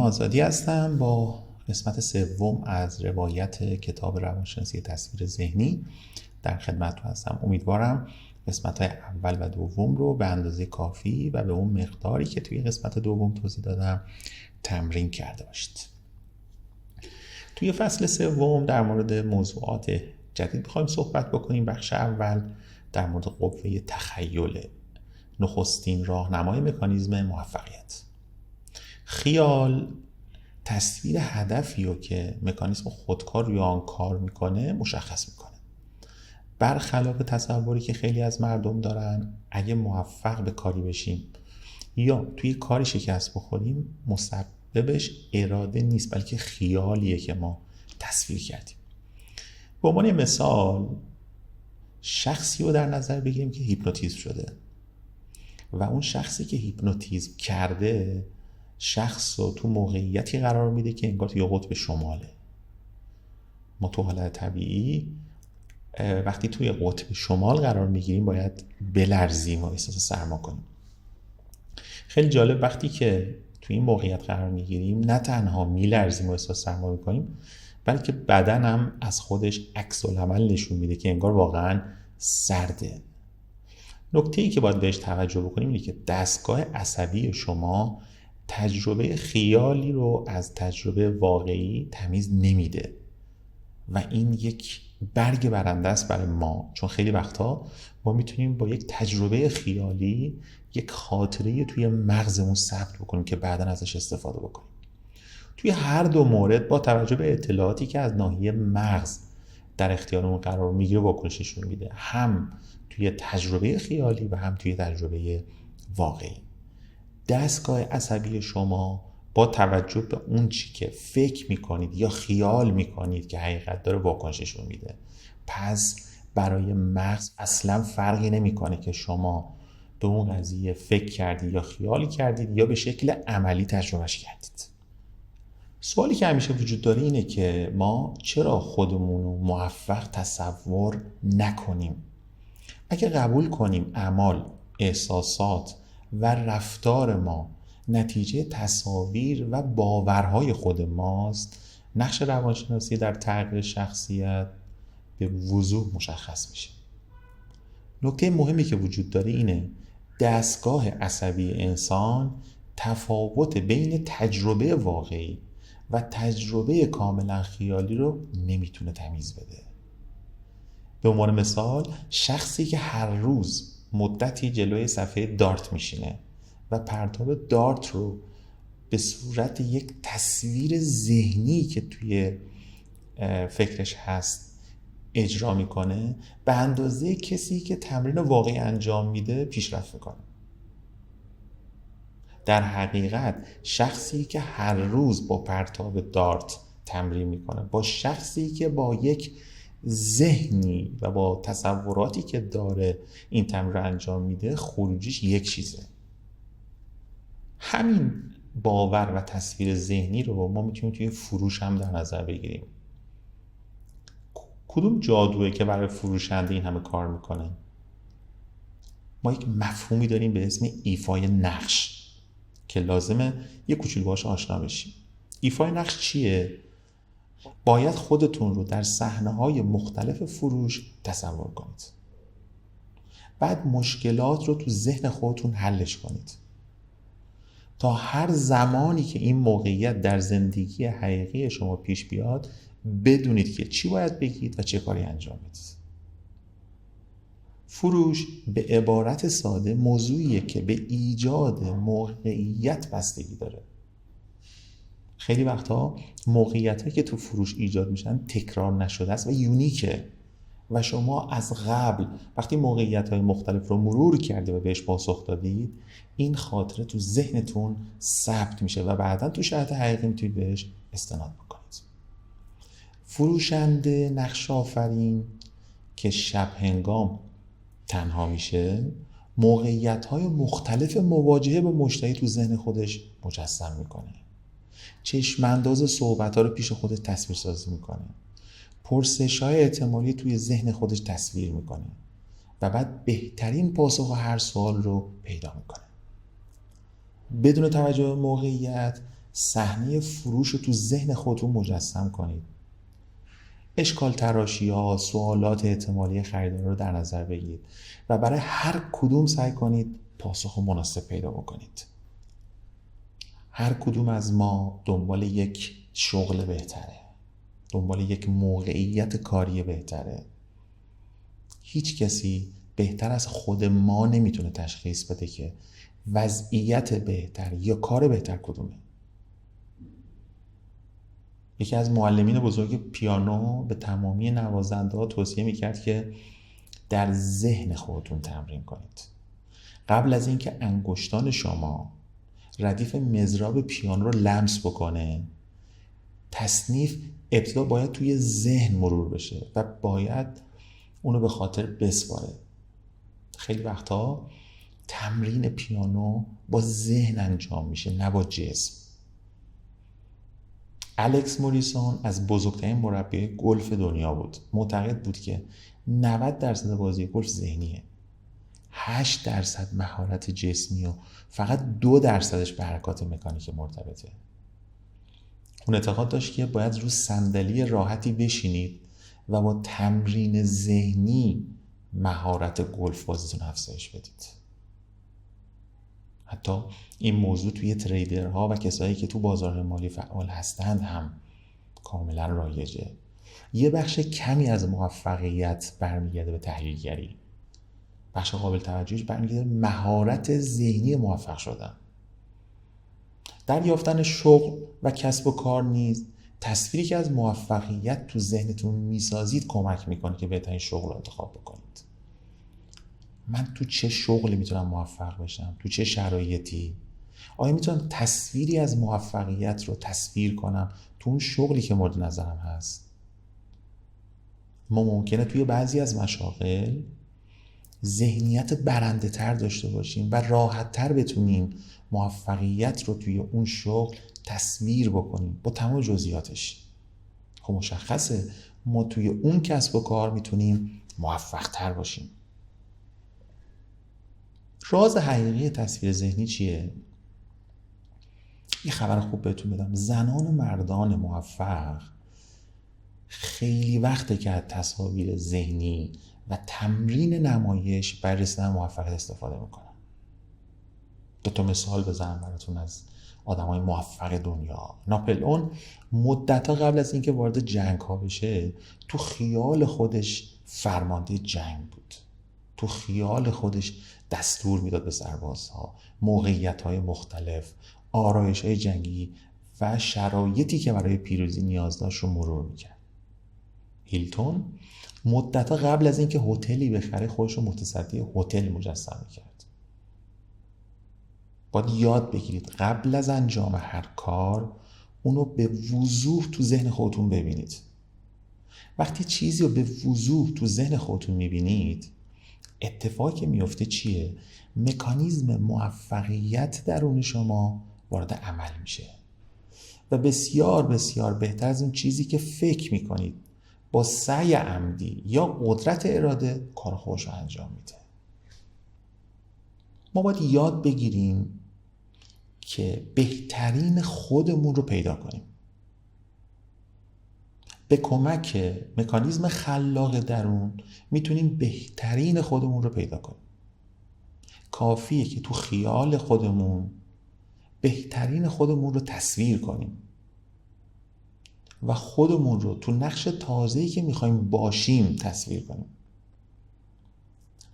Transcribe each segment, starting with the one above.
آزادی هستم با قسمت سوم از روایت کتاب روانشناسی تصویر ذهنی در خدمتتون هستم. امیدوارم قسمت‌های اول و دوم رو به اندازه کافی و به اون مقداری که توی قسمت دوم توضیح دادم تمرین کرده باشید. توی فصل سوم در مورد موضوعات جدید می‌خوایم صحبت بکنیم. بخش اول در مورد قوه تخیل، نخستین راهنمای مکانیزم موفقیت. خیال تصویر هدفی رو که مکانیزم خودکار روی آن کار میکنه مشخص میکنه. برخلاف تصوری که خیلی از مردم دارن، اگه موفق به کاری بشیم یا توی کاری شکست بخوریم مسببش اراده نیست، بلکه خیالیه که ما تصویر کردیم. به عنوان مثال شخصی رو در نظر بگیریم که هیپنوتیزم شده و اون شخصی که هیپنوتیزم کرده شخص رو تو موقعیتی قرار میده که انگار توی قطب شماله. ما تو حالت طبیعی وقتی توی قطب شمال قرار میگیریم باید بلرزیم و احساس سرما کنیم. خیلی جالب، وقتی که توی این موقعیت قرار میگیریم نه تنها میلرزیم و احساس سرما میکنیم، بلکه بدن هم از خودش عکس العمل نشون میده که انگار واقعا سرده. نکته‌ای که باید بهش توجه بکنیم اینه که دستگاه عصبی شما تجربه خیالی رو از تجربه واقعی تمیز نمیده و این یک برگ برنده است برای ما، چون خیلی وقتا ما میتونیم با یک تجربه خیالی یک خاطره توی مغزمون ثبت بکنیم که بعداً ازش استفاده بکنیم. توی هر دو مورد با توجه به اطلاعاتی که از ناحیه مغز در اختیارمون قرار میگیره واکنش نشون میده، هم توی تجربه خیالی و هم توی تجربه واقعی. دستگاه عصبی شما با توجه به اون چی که فکر میکنید یا خیال میکنید که حقیقت داره واکنش نشون میده. پس برای مغز اصلا فرقی نمیکنه که شما به اون قضیه فکر کردید یا خیال کردید یا به شکل عملی تجربهش کردید. سوالی که همیشه وجود داره اینه که ما چرا خودمون رو موفق تصور نکنیم؟ اگه قبول کنیم اعمال، احساسات و رفتار ما نتیجه تصاویر و باورهای خود ماست، نقش روانشناسی در تغییر شخصیت به وضوح مشخص میشه. نکته مهمی که وجود داره اینه دستگاه عصبی انسان تفاوت بین تجربه واقعی و تجربه کاملا خیالی رو نمیتونه تمیز بده. به عنوان مثال شخصی که هر روز مدتی جلوی صفحه دارت میشینه و پرتاب دارت رو به صورت یک تصویر ذهنی که توی فکرش هست اجرا میکنه، به اندازه کسی که تمرین واقعی انجام میده پیشرفت میکنه. در حقیقت شخصی که هر روز با پرتاب دارت تمرین میکنه با شخصی که با یک ذهنی و با تصوراتی که داره این تمرین رو انجام میده خروجیش یک چیزه. همین باور و تصویر ذهنی رو ما میتونیم توی فروش هم در نظر بگیریم. کدوم جادویی که برای فروشنده این همه کار میکنه؟ ما یک مفهومی داریم به اسم ایفای نقش که لازمه یک کوچولو باهاش آشنا بشیم. ایفای نقش چیه؟ باید خودتون رو در صحنه‌های مختلف فروش تصور کنید. بعد مشکلات رو تو ذهن خودتون حلش کنید تا هر زمانی که این موقعیت در زندگی حقیقی شما پیش بیاد بدونید که چی باید بگید و چه کاری انجام بدید. فروش به عبارت ساده موضوعیه که به ایجاد موقعیت بستگی داره. خیلی وقتا موقعیت‌هایی که تو فروش ایجاد میشن تکرار نشده است و یونیکه و شما از قبل وقتی موقعیت‌های مختلف رو مرور کردید و بهش پاسخ دادید این خاطره تو ذهنتون ثبت میشه و بعداً تو شرایط حقیقی میتونید بهش استناد بکنید. فروشنده نقش آفرین که شب هنگام تنها میشه موقعیت‌های مختلف مواجهه با مشتری تو ذهن خودش مجسم میکنه. چشم‌انداز صحبت‌ها رو پیش خودش تصویر سازی میکنه. پرسش‌های احتمالی توی ذهن خودش تصویر میکنه و بعد بهترین پاسخ هر سوال رو پیدا میکنه. بدون توجه به موقعیت صحنه فروش رو تو ذهن خودتون مجسم کنید. اشکال تراشی ها، سوالات احتمالی خریدار رو در نظر بگیرید و برای هر کدوم سعی کنید پاسخ مناسب پیدا بکنید. هر کدوم از ما دنبال یک شغل بهتره، دنبال یک موقعیت کاری بهتره. هیچ کسی بهتر از خود ما نمیتونه تشخیص بده که وضعیت بهتر یا کار بهتر کدومه. یکی از معلمین بزرگ پیانو به تمامی نوازنده ها توصیه میکرد که در ذهن خودتون تمرین کنید. قبل از اینکه انگشتان شما ردیف مضراب پیانو رو لمس بکنه، تصنیف ابتدا باید توی ذهن مرور بشه و باید اونو به خاطر بسپاره. خیلی وقتا تمرین پیانو با ذهن انجام میشه، نه با جسم. الکس موریسون از بزرگترین مربی گلف دنیا بود. معتقد بود که 90% بازی گلف ذهنیه، 8% مهارت جسمی و فقط 2%ش به حرکات مکانیک مرتبطه. اون اعتقاد داشت که باید رو صندلی راحتی بشینید و با تمرین ذهنی مهارت گلف بازیتون افزایش بدید. حتی این موضوع توی تریدرها و کسایی که تو بازار مالی فعال هستند هم کاملا رایجه. یه بخش کمی از موفقیت برمیگرده به تحلیلگری. بخش قابل توجهش برمیگرده به مهارت ذهنی موفق شدن. در یافتن شغل و کسب و کار نیز تصویری که از موفقیت تو ذهنتون میسازید کمک میکنه که بهترین شغل رو انتخاب بکنید. من تو چه شغلی میتونم موفق بشم؟ تو چه شرایطی؟ آیا میتونم تصویری از موفقیت رو تصویر کنم تو اون شغلی که مورد نظرم هست؟ ما ممکنه توی بعضی از مشاغل ذهنیت برنده تر داشته باشیم و راحت تر بتونیم موفقیت رو توی اون شغل تصویر بکنیم با تمام جزئیاتش. خب مشخصه ما توی اون کسب و کار میتونیم موفق تر باشیم. راز حقیقی تصویر ذهنی چیه؟ یه خبر خوب بهتون بدم. زنان و مردان موفق خیلی وقته که از تصاویر ذهنی و تمرین نمایش برای رسیدن موفقیت استفاده میکنن. 2 مثال بزنم براتون از آدمای موفق دنیا. ناپلئون مدت‌ها قبل از اینکه وارد جنگ ها بشه تو خیال خودش فرمانده جنگ بود. تو خیال خودش دستور میداد به سربازها، موقعیت‌های مختلف، آرایش‌های جنگی و شرایطی که برای پیروزی نیاز داشت رو مرور میکرد. هیلتون مدت‌ها قبل از اینکه هتلی بخره خودش رو متصدی هتل مجسم میکرد. باید یاد بگیرید قبل از انجام هر کار اونو به وضوح تو ذهن خودتون ببینید. وقتی چیزی رو به وضوح تو ذهن خودتون میبینید، اتفاقی که میفته چیه؟ مکانیزم موفقیت درون شما وارد عمل میشه و بسیار بسیار بهتر از اون چیزی که فکر میکنید با سعی عمدی یا قدرت اراده کار خودش رو انجام میده. ما باید یاد بگیریم که بهترین خودمون رو پیدا کنیم. به کمک مکانیزم خلاق درون میتونیم بهترین خودمون رو پیدا کنیم. کافیه که تو خیال خودمون بهترین خودمون رو تصویر کنیم و خودمون رو تو نقش تازه‌ای که میخوایم باشیم تصویر کنیم.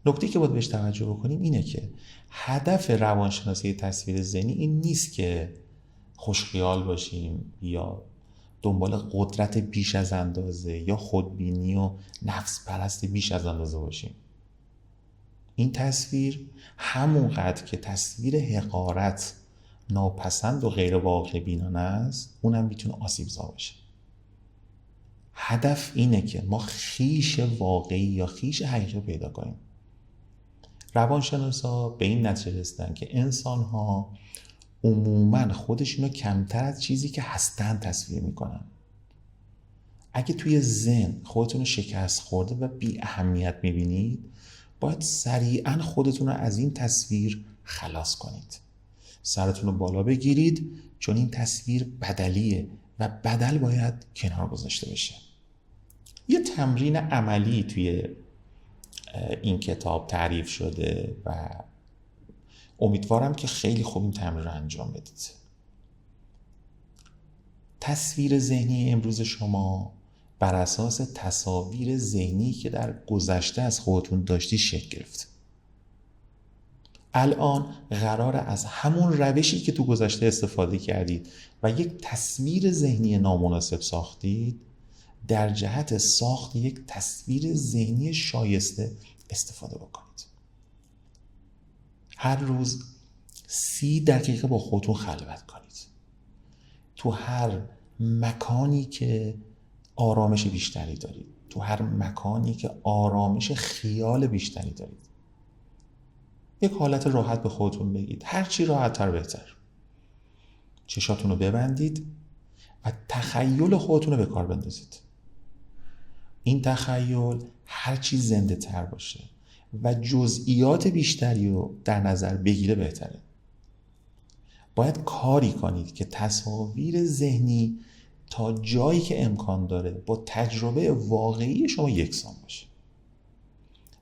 نکته که باید بهش توجه بکنیم اینه که هدف روانشناسی تصویر ذهنی این نیست که خوشخیال باشیم یا دنبال قدرت بیش از اندازه یا خودبینی و نفس پرست بیش از اندازه باشیم. این تصویر همونقدر که تصویر حقارت ناپسند و غیر واقع بینانه است، اونم میتونه آسیبزا باشه. هدف اینه که ما خویش واقعی یا خویش حقیقی پیدا کنیم. روانشناسا به این نتیجه رسیدن که انسان‌ها عموماً خودشونو کمتر از چیزی که هستن تصویر میکنن. اگه توی ذهن خودتون رو شکست خورده و بی اهمیت میبینید، باید سریعاً خودتون رو از این تصویر خلاص کنید سرتون رو بالا بگیرید، چون این تصویر بدلیه و بدل باید کنار گذاشته بشه. یه تمرین عملی توی این کتاب تعریف شده و امیدوارم که خیلی خوب این تمرین رو انجام بدید. تصویر ذهنی امروز شما بر اساس تصاویر ذهنی که در گذشته از خودتون داشتی شکل گرفته. الان قراره از همون روشی که تو گذشته استفاده کردید و یک تصویر ذهنی نامناسب ساختید، در جهت ساخت یک تصویر ذهنی شایسته استفاده بکنید. هر روز 30 دقیقه با خودتون خلوت کنید. تو هر مکانی که آرامش بیشتری دارید، تو هر مکانی که آرامش خیال بیشتری دارید، یک حالت راحت به خودتون بگید، هر چی راحت‌تر بهتر. چشاتون رو ببندید و تخیل خودتون رو به کار بندازید. این تخیل هر چی زنده تر باشه و جزئیات بیشتری رو در نظر بگیره بهتره. باید کاری کنید که تصاویر ذهنی تا جایی که امکان داره با تجربه واقعی شما یکسان باشه.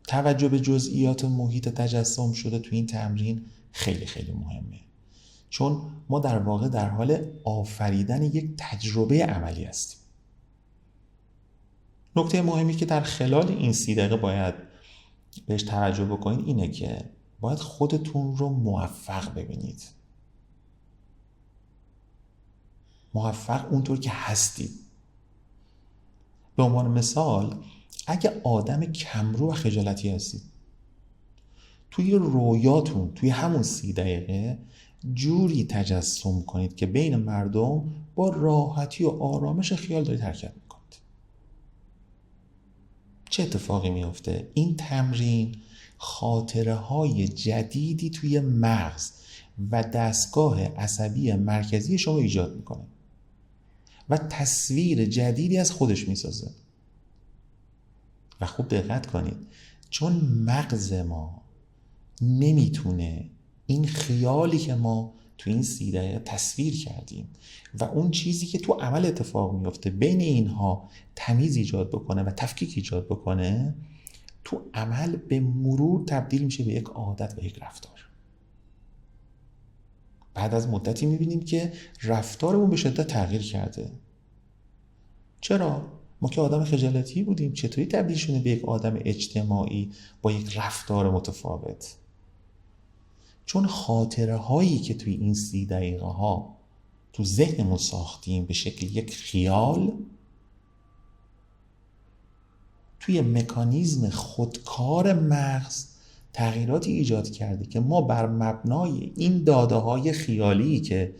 توجه به جزئیات محیط تجسم شده تو این تمرین خیلی خیلی مهمه، چون ما در واقع در حال آفریدن یک تجربه عملی هستیم. نکته مهمی که در خلال این 30 دقیقه باید بهش توجه بکنید اینه که باید خودتون رو موفق ببینید. موفق اونطور که هستید. به عنوان مثال، اگه آدم کمرو و خجالتی هستید، توی رویاتون توی همون 30 دقیقه جوری تجسم کنید که بین مردم با راحتی و آرامش خیال دارید حرکت میکنید. چه اتفاقی میفته؟ این تمرین خاطره های جدیدی توی مغز و دستگاه عصبی مرکزی شما ایجاد میکنه و تصویر جدیدی از خودش میسازه. و خوب دقت کنید، چون مغز ما نمیتونه این خیالی که ما تو این 30 دقیقه تصویر کردیم و اون چیزی که تو عمل اتفاق میفته بین اینها تمیز ایجاد بکنه و تفکیک ایجاد بکنه، تو عمل به مرور تبدیل میشه به یک عادت و یک رفتار. بعد از مدتی میبینیم که رفتارمون به شدت تغییر کرده. چرا؟ ما که آدم خجالتی بودیم، چطوری تبدیل شدیم به یک آدم اجتماعی با یک رفتار متفاوت؟ چون خاطره هایی که توی این 30 دقیقه ها تو ذهنمون ساختیم به شکل یک خیال، توی مکانیزم خودکار مغز تغییراتی ایجاد کرده که ما بر مبنای این داده های خیالی که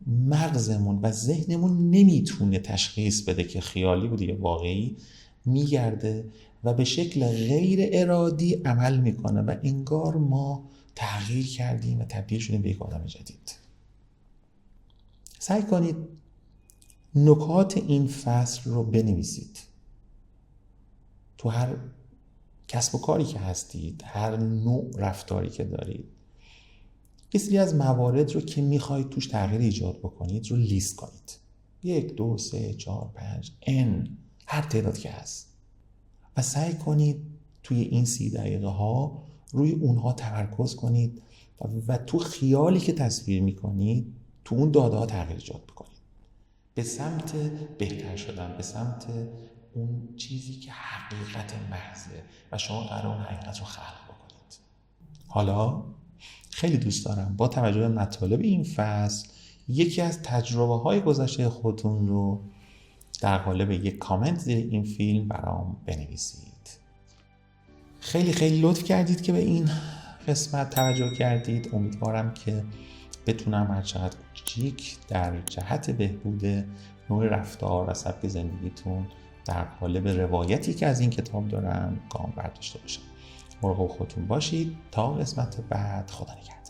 مغزمون و ذهنمون نمیتونه تشخیص بده که خیالی بوده یا واقعی، میگرده و به شکل غیر ارادی عمل میکنه و انگار ما تغییر کردیم و تبدیل شدیم به یک آدم جدید. سعی کنید نکات این فصل رو بنویسید. تو هر کسب و کاری که هستید، هر نوع رفتاری که دارید، یه سری از موارد رو که میخواید توش تغییر ایجاد بکنید رو لیست کنید. 1 2 3 4 5 n هر تعداد که هست و سعی کنید توی این 30 دقیقه ها روی اونها تمرکز کنید و تو خیالی که تصویر میکنید تو اون داده ها تغییر ایجاد بکنید به سمت بهتر شدن، به سمت اون چیزی که حقیقت محضه و شما قرار اون حقیقت رو خلق بکنید. حالا خیلی دوست دارم با توجه به مطالب این فصل یکی از تجربه های گذشته خودتون رو در قالب یک کامنت زیر این فیلم برام بنویسید. خیلی خیلی لطف کردید که به این قسمت توجه کردید. امیدوارم که بتونم هر چقدر کوچیک در جهت بهبود نوع رفتار و سبک زندگیتون در قالب روایتی که از این کتاب دارم گام برداشته باشم. مراقب خودتون باشید. تا قسمت بعد، خدا نگهدار.